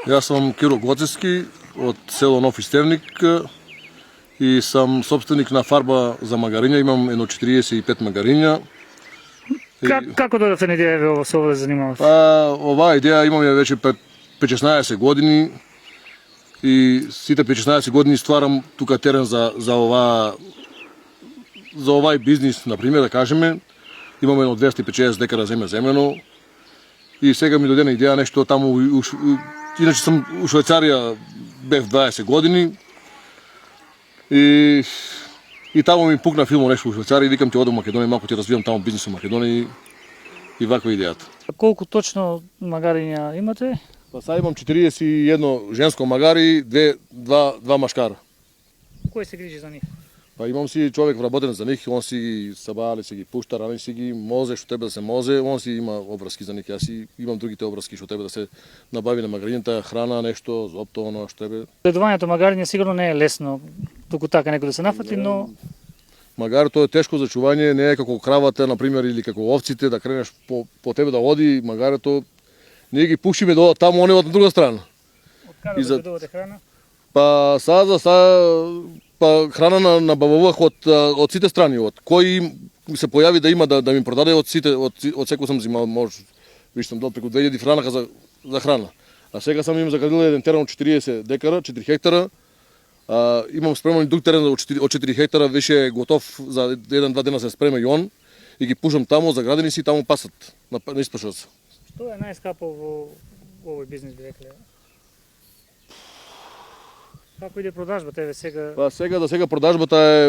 Јас сум Киро Гоцевски од село Нов Истевник и сам собственик на фарба за магариња. Имам едно 45 магариња. Како додавте на идеја со ова да занимавате? Па, оваа идеја имам ја веќе 15 години и сите 15 години стварам тука терен за овај бизнис, на пример, да кажеме. Имаме едно 250 декара земја земено и сега ми дојде на идеја нешто таму. Иначе сум у Швајцарија, бев 20 години и таму ми пукна филмо нешто у Швајцарија и викам ќе одам во Македонија, малку ќе развивам таму бизнис во Македонија и ваква идејата. Колку точно магариња имате? Па сега имам 41 женско магари, два машкара. Кој се грижи за нив? Па имам си човек вработен за нив, он си ги сабали, си ги пушта, рани си ги мозе што треба да се мозе, он си има обврски за нив, јас си имам другите обврски што треба да се набави на магарињата, храна, нешто, зопто, оно што треба. Следувањето магариња сигурно не е лесно, туку така некој да се нафати, но магарото е тешко за чување, не е како кравата, на пример, или како овците, да кренеш по тебе да оди, магарото ние ги пушиме до таму, они од друга страна. Од каде да добивате храна? Па храна набавувах од сите страни, од кој се појави да има да ми продаде од секој сум зимал, може виште дол преку 2000 франака за храна. А сега сам имам заградил еден терен од 40 декара, 4 хектара. Имам спреман друг терен од 4 хектара, више е готов за 1-2 дена се спрема и он и ги пушам таму, заградени си таму пасат, на испашат се. Што е најскапо во овој бизнис, би рекле? Како иде продажбата еве сега? Па сега продажбата е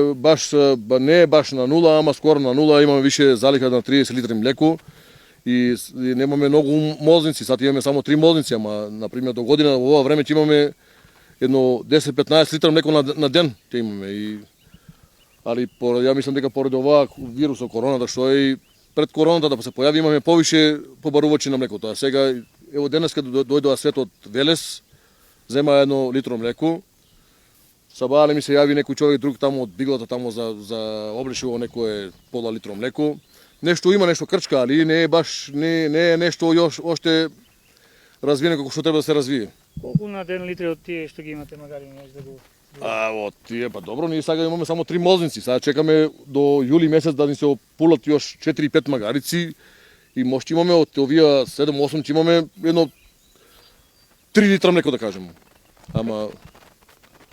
не е баш на нула, ама скоро на нула. Имаме више залиха на 30 литри млеко и немаме многу мозници. Сад имаме само 3 мозници, ама на пример до година во ова време ќе имаме едно 10-15 литра млеко на ден ќе имаме. Али ја мислам дека поради оваа вирусот короната што е пред короната да се појави имаме повише побарувачи на млекото. А сега ево денеска дојдоа светот Велес, зема едно литро млеко. Сабале ми се јави некој човек друг таму од биглата таму за облишево некое пола литро млеко. Нешто има, нешто крчка, али не е баш не е нешто још оште развиено како што треба да се развие. Колку на ден литри од тие што ги имате магариња да го? Од тие па добро, ние сега имаме само 3 мозници. Сега чекаме до јули месец да ни се опулат још 4-5 магарици и може имаме од овие 7-8 имаме едно 3 литра млеко да кажеме. Ама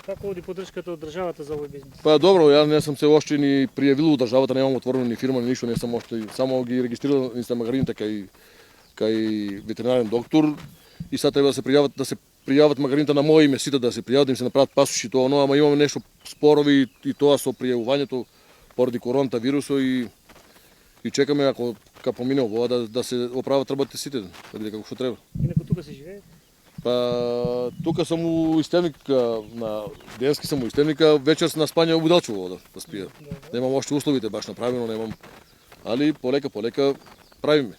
како оди поддршката од државата за овој бизнис? Па добро, јас не сум се оште ни пријавил од државата, немам отворено ни фирма ни ништо, не сум оште, само ги регистрирал ни магарините кај ветеринарен доктор и сега треба да се пријават магарините на моје име, сите да се пријават, да им се направат пасуши тоа, ама имаме нешто спорови и тоа со пријавувањето поради короната вирусот и чекаме ако помине ова да се оправат работите сите, да биде како што треба. Инаку тука се живее? Па тука сум у Истевник, на денски сум у Истевника, вечер на спање у Буделчево да спија. Немам още условите баш направено, немам, али полека правиме.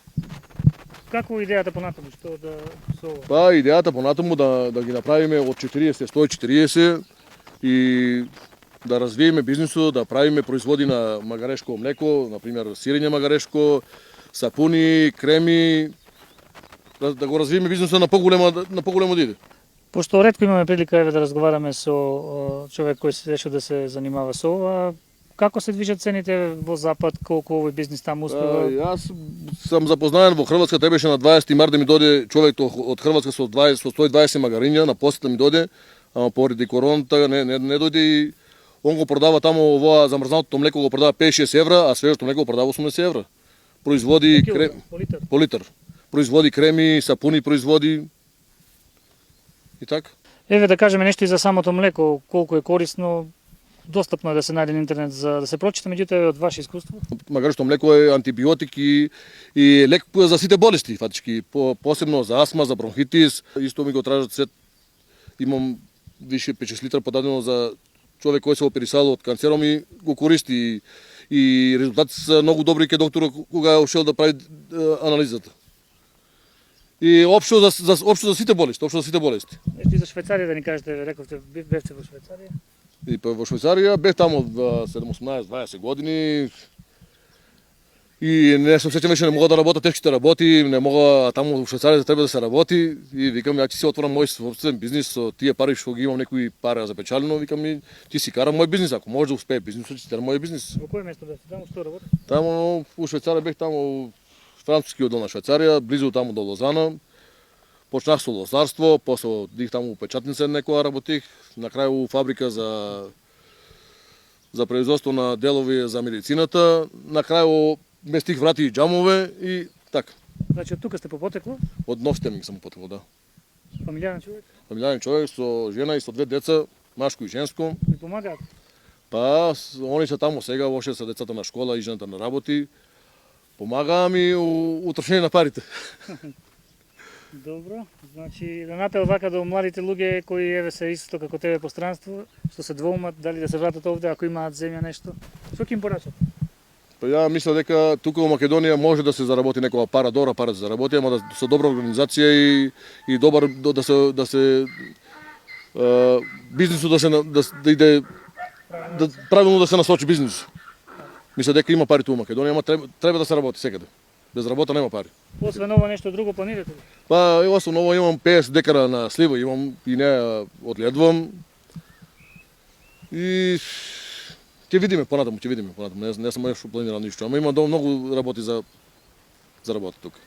Како идејата понатаму, што да со ова? Па идејата понатаму да ги направиме од 40-140 и да развиеме бизнисот, да правиме производи на магарешко млеко, на пример сирење магарешко, сапуни, креми, да го развиеме бизнисот на поголемо да иде. Пошто ретко имаме прилика да разговараме со човек кој се решил да се занимава со ова, како се движат цените во Запад, колку овој бизнис таму успева? Јас сум запознаен во Хрватска, требаше на 20 март да ми дојде човек од Хрватска со 120 магариња, на посета ми дојде, ама поради короната не дојде и он го продава таму овоа замрзнатото млеко го продава 5-6 евра, а свежото млеко го продава 80 евра. Производи по литар. Производи креми, сапуни производи и така. Еве да кажеме нешто и за самото млеко, колку е корисно, достапно е да се најде на интернет за да се прочита, меѓутоа од ваше искуство? Магарешто млеко е антибиотик и лек за сите болести, фатички, посебно за астма, за бронхитис. Исто ми го тражат сет. Имам више 5-6 литра подадено за човек кој се оперисал од канцером и го користи и резултати се многу добри ке докторот кога е ошел да прави анализата. И општо за сите болести, Нешто и за Швајцарија да ни кажете, рековте бевте во Швајцарија? И па во Швајцарија бев таму од 17-18-20 години. И не се сеќам веќе, не мога да работам тешките работи, не мога, а таму во Швајцарија треба да се работи и викам ја ќе си отворам мој собствен бизнис со тие пари што ги имам, некои пари за печалено, викам и ти си карам мој бизнис, ако може да успее бизнисот, ќе терам мој бизнис. Во кој место бевте? Таму што работи? Таму во Швајцарија бех таму францускиот дел на Швајцарија, близу таму до Лозана. Почнах со лозарство, после одих таму у печатница некоја работих, на крај у фабрика за производство на делови за медицината, на крај местих врати и џамове и така. Значи од тука сте по потекло, Од Нов Стеминг сам потекло, да. фамилијарен човек, Фамилијарен човек со жена и со две деца, машко и женско. ви помагаат. Па, они се таму сега, воше се децата на школа и жената на работи. Помагаа ми утрошење на парите. Добро, значи да напел вака до младите луѓе кои еве се исто како тебе по странство, што се двоумат дали да се вратат овде ако имаат земја нешто. Што ќе им порачат? Па ја мисля дека тука во Македонија може да се заработи некоја пара, добра пара да се заработи, ама со добра организација и добар да се бизнисот да иде правилно да се насочи бизнис. Мисля дека има пари тука во Македонија, ама треба да се работи секаде. Без работа нема пари. Освен ова нешто друго планирате ли? Па, освен ова имам 50 декара на слива, имам и не одледувам. И ќе видиме понатаму, Не сам нешто планирам ништо, ама има многу работи за работа тука.